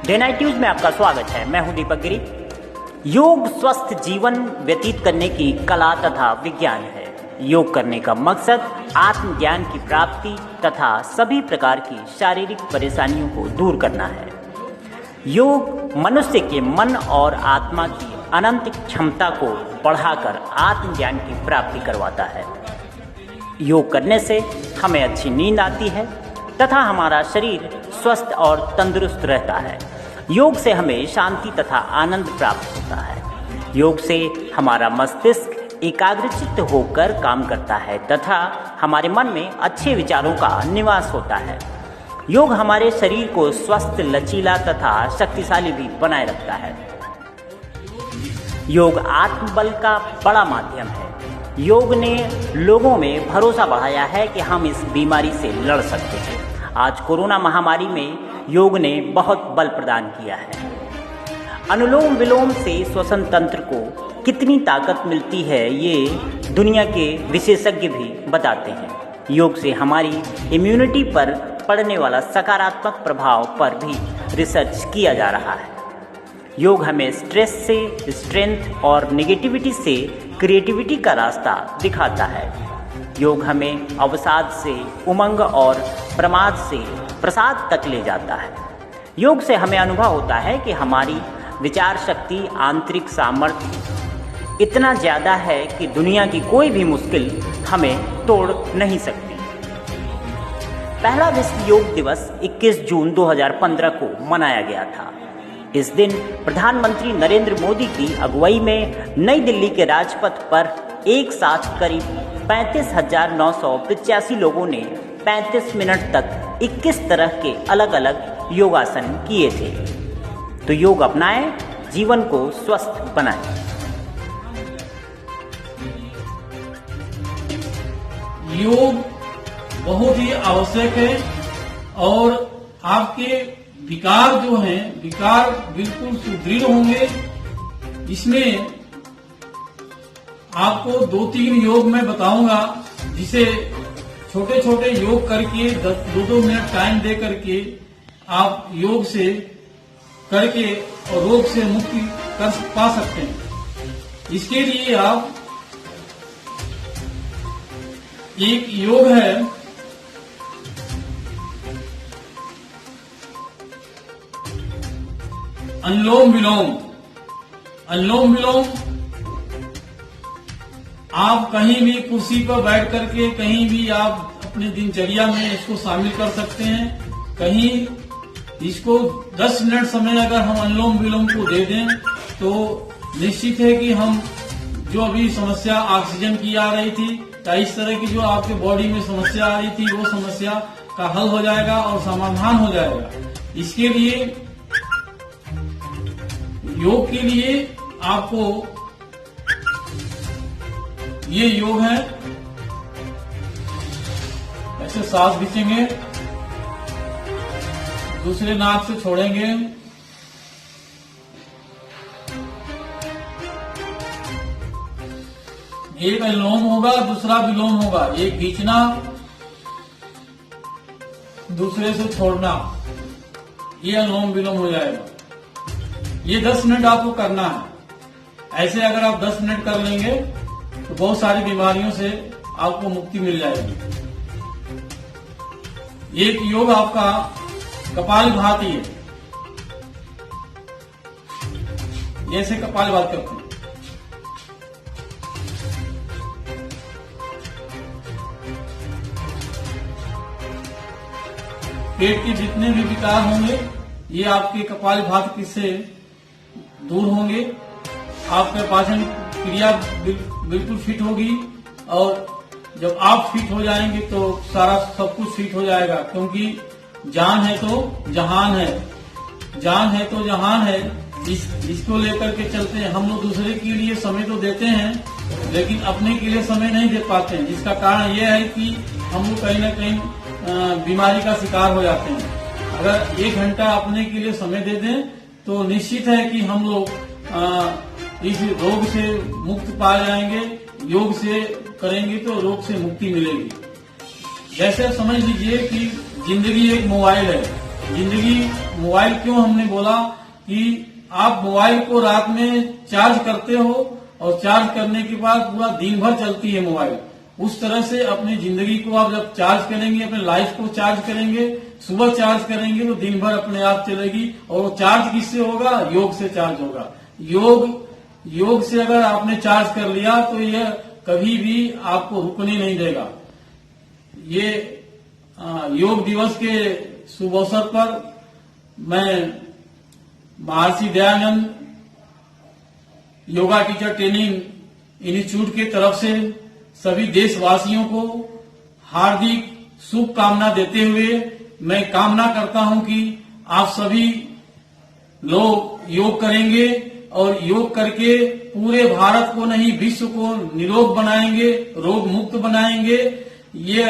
Day night news में आपका स्वागत है। मैं हूं दीपक गिरी। योग स्वस्थ जीवन व्यतीत करने की कला तथा विज्ञान है। योग करने का मकसद आत्मज्ञान की प्राप्ति तथा सभी प्रकार की शारीरिक परेशानियों को दूर करना है। योग मनुष्य के मन और आत्मा की अनंत क्षमता को बढ़ाकर आत्मज्ञान की प्राप्ति करवाता है। योग करने से हमें अच्छी नींद आती है तथा हमारा शरीर स्वस्थ और तंदुरुस्त रहता है। योग से हमें शांति तथा आनंद प्राप्त होता है। योग से हमारा मस्तिष्क एकाग्रचित्त होकर काम करता है तथा हमारे मन में अच्छे विचारों का निवास होता है। योग हमारे शरीर को स्वस्थ, लचीला तथा शक्तिशाली भी बनाए रखता है। योग आत्मबल का बड़ा माध्यम है। योग ने लोगों में भरोसा बढ़ाया है कि हम इस बीमारी से लड़ सकते हैं। आज कोरोना महामारी में योग ने बहुत बल प्रदान किया है। अनुलोम विलोम से श्वसन तंत्र को कितनी ताकत मिलती है, ये दुनिया के विशेषज्ञ भी बताते हैं। योग से हमारी इम्यूनिटी पर पड़ने वाला सकारात्मक प्रभाव पर भी रिसर्च किया जा रहा है। योग हमें स्ट्रेस से स्ट्रेंथ और नेगेटिविटी से क्रिएटिविटी का रास्ता दिखाता है। योग हमें अवसाद से उमंग और प्रमाद से प्रसाद तक ले जाता है। योग से हमें अनुभव होता है कि हमारी विचार शक्ति, आंतरिक सामर्थ्य इतना ज़्यादा है कि दुनिया की कोई भी मुश्किल हमें तोड़ नहीं सकती। पहला विश्व योग दिवस 21 जून 2015 को मनाया गया था। इस दिन प्रधानमंत्री नरेंद्र मोदी की अगुवाई में नई दिल्ली के राजपथ पर एक साथ करीब 35,985 लोगों ने 35 मिनट तक 21 तरह के अलग अलग योगासन किए थे। तो योग अपनाएं, जीवन को स्वस्थ बनाएं। योग बहुत ही आवश्यक है और आपके विकार जो हैं, विकार बिल्कुल सुदृढ़ होंगे। इसमें आपको 2-3 योग मैं बताऊंगा, जिसे छोटे छोटे योग करके 2-2 मिनट टाइम दे करके आप योग से करके और रोग से मुक्ति पा सकते हैं। इसके लिए आप एक योग है अनुलोम विलोम। अनुलोम विलोम आप कहीं भी कुर्सी पर बैठ करके कहीं भी आप अपने दिनचर्या में इसको शामिल कर सकते हैं। कहीं इसको 10 मिनट समय अगर हम अनुलोम विलोम को दे दें तो निश्चित है कि हम जो अभी समस्या ऑक्सीजन की आ रही थी या इस तरह की जो आपके बॉडी में समस्या आ रही थी, वो समस्या का हल हो जाएगा और समाधान हो जाएगा। इसके लिए योग के लिए आपको ये योग है, ऐसे सांस खींचेंगे, दूसरे नाक से छोड़ेंगे, एक अनुलोम होगा, दूसरा विलोम होगा। एक खींचना, दूसरे से छोड़ना, ये अनुलोम विलोम हो जाएगा। ये 10 मिनट आपको करना है। ऐसे अगर आप 10 मिनट कर लेंगे तो बहुत सारी बीमारियों से आपको मुक्ति मिल जाएगी। एक योग आपका कपालभाति है। जैसे कपालभाति करते हैं, पेट के जितने भी विकार होंगे ये आपके कपालभाति से दूर होंगे। आपका पाचन क्रिया बिल्कुल फिट होगी और जब आप फिट हो जाएंगे तो सारा सब कुछ फिट हो जाएगा। क्योंकि जान है तो जहान है, जान है तो जहान है। इसको लेकर के चलते हैं। हम लोग दूसरे के लिए समय तो देते हैं लेकिन अपने के लिए समय नहीं दे पाते हैं, जिसका कारण यह है कि हम लोग कहीं ना कहीं बीमारी का शिकार हो जाते हैं। अगर 1 घंटा अपने के लिए समय दे दें तो निश्चित है कि हम लोग इस रोग से मुक्त पा जाएंगे। योग से करेंगे तो रोग से मुक्ति मिलेगी। जैसे समझ लीजिए कि जिंदगी एक मोबाइल है। जिंदगी मोबाइल क्यों हमने बोला कि आप मोबाइल को रात में चार्ज करते हो और चार्ज करने के बाद पूरा दिन भर चलती है मोबाइल। उस तरह से अपनी जिंदगी को आप जब चार्ज करेंगे, अपने लाइफ को चार्ज करेंगे, सुबह चार्ज करेंगे तो दिन भर अपने आप चलेगी। और वो चार्ज किससे होगा? योग से चार्ज होगा। योग से अगर आपने चार्ज कर लिया तो यह कभी भी आपको रुकने नहीं देगा। ये योग दिवस के शुभ अवसर पर मैं Maharshi Dayanand yoga teacher training institute के तरफ से सभी देशवासियों को हार्दिक शुभकामना देते हुए मैं कामना करता हूं कि आप सभी लोग योग करेंगे और योग करके पूरे भारत को नहीं विश्व को निरोग बनाएंगे, रोग मुक्त बनाएंगे। ये